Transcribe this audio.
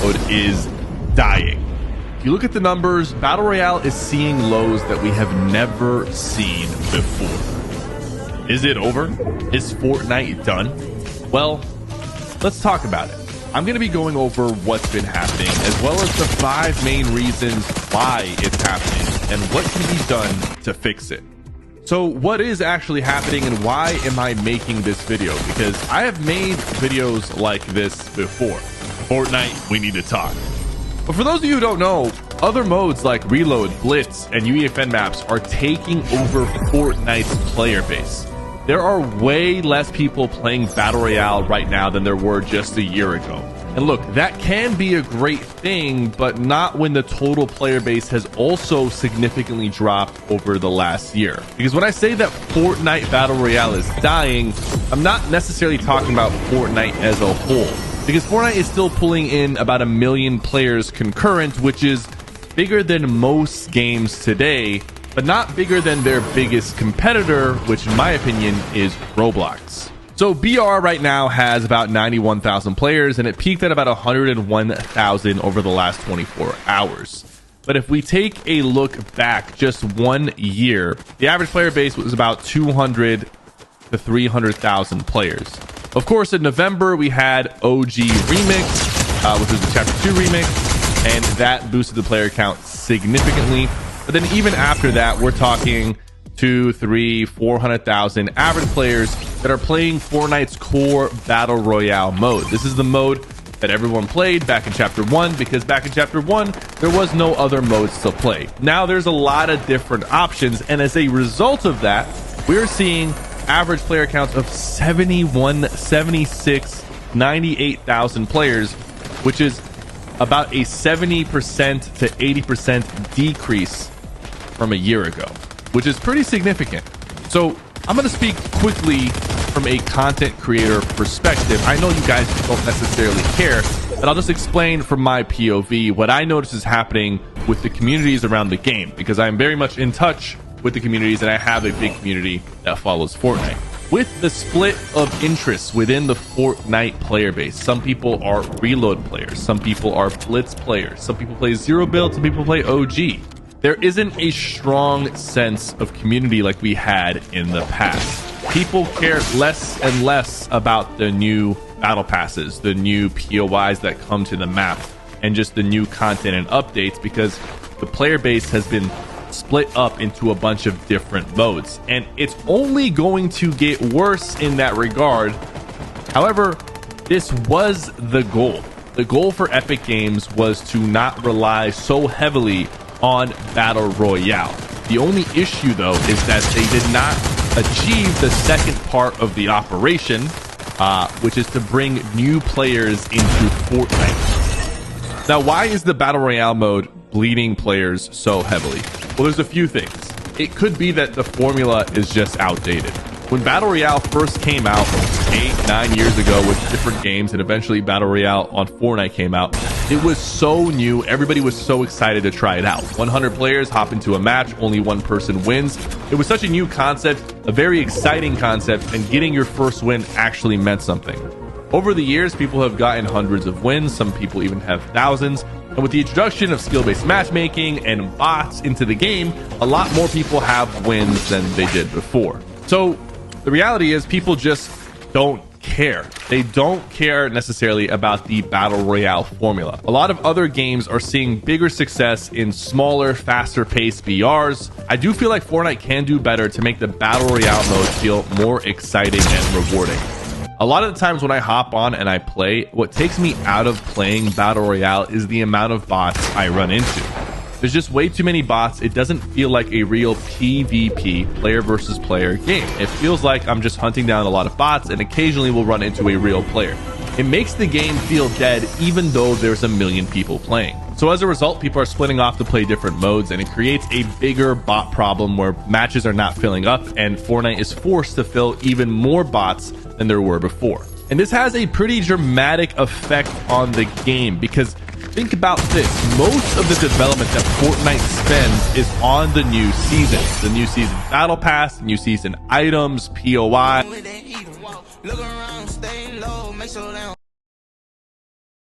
mode is dying. If you look at the numbers, Battle Royale is seeing lows that we have never seen before. Is it over? Is Fortnite done? Well, let's talk about it. I'm going to be going over what's been happening, as well as the 5 main reasons why it's happening and what can be done to fix it. So what is actually happening and why am I making this video? Because I have made videos like this before. Fortnite, we need to talk. But for those of you who don't know, other modes like Reload, Blitz, and UEFN maps are taking over Fortnite's player base. There are way less people playing Battle Royale right now than there were just a year ago. And look, that can be a great thing, but not when the total player base has also significantly dropped over the last year. Because when I say that Fortnite Battle Royale is dying, I'm not necessarily talking about Fortnite as a whole. Because Fortnite is still pulling in about 1 million players concurrent, which is bigger than most games today, but not bigger than their biggest competitor, which in my opinion is Roblox. So BR right now has about 91,000 players, and it peaked at about 101,000 over the last 24 hours. But if we take a look back just 1 year, the average player base was about 200 to 300,000 players. Of course, in November, we had OG Remix, which was the Chapter 2 remix, and that boosted the player count significantly. But then even after that, we're talking 200, 300, 400,000 average players that are playing Fortnite's core Battle Royale mode. This is the mode that everyone played back in Chapter 1, because back in Chapter 1, there was no other modes to play. Now there's a lot of different options, and as a result of that, we're seeing average player counts of 71, 76, 98,000 players, which is about a 70% to 80% decrease from a year ago, which is pretty significant. So I'm going to speak quickly from a content creator perspective. I know you guys don't necessarily care, but I'll just explain from my POV what I notice is happening with the communities around the game, because I'm very much in touch with the communities and I have a big community that follows Fortnite. With the split of interests within the Fortnite player base, some people are Reload players, some people are Blitz players, some people play Zero Build, some people play OG. There isn't a strong sense of community like we had in the past. People care less and less about the new battle passes, the new POIs that come to the map, and just the new content and updates, because the player base has been split up into a bunch of different modes, and it's only going to get worse in that regard. However, this was the goal. The goal for Epic Games was to not rely so heavily on Battle Royale. The only issue though is that they did not achieve the second part of the operation, which is to bring new players into Fortnite. Now, why is the Battle Royale mode bleeding players so heavily? Well, there's a few things. It could be that the formula is just outdated. When Battle Royale first came out 8-9 years ago with different games, and eventually Battle Royale on Fortnite came out, it was so new. Everybody was so excited to try it out. 100 players hop into a match, only one person wins. It was such a new concept, a very exciting concept, and getting your first win actually meant something. Over the years, people have gotten hundreds of wins. Some people even have thousands. And with the introduction of skill-based matchmaking and bots into the game, a lot more people have wins than they did before. So the reality is people just don't care. They don't care necessarily about the Battle Royale formula. A lot of other games are seeing bigger success in smaller, faster-paced BRs. I do feel like Fortnite can do better to make the Battle Royale mode feel more exciting and rewarding. A lot of the times when I hop on and I play, what takes me out of playing Battle Royale is the amount of bots I run into. There's just way too many bots. It doesn't feel like a real PvP, player versus player game. It feels like I'm just hunting down a lot of bots and occasionally will run into a real player. It makes the game feel dead even though there's 1 million people playing. So as a result, people are splitting off to play different modes, and it creates a bigger bot problem where matches are not filling up and Fortnite is forced to fill even more bots than there were before. And this has a pretty dramatic effect on the game, because think about this. Most of the development that Fortnite spends is on the new season. The new season battle pass, new season items, POI.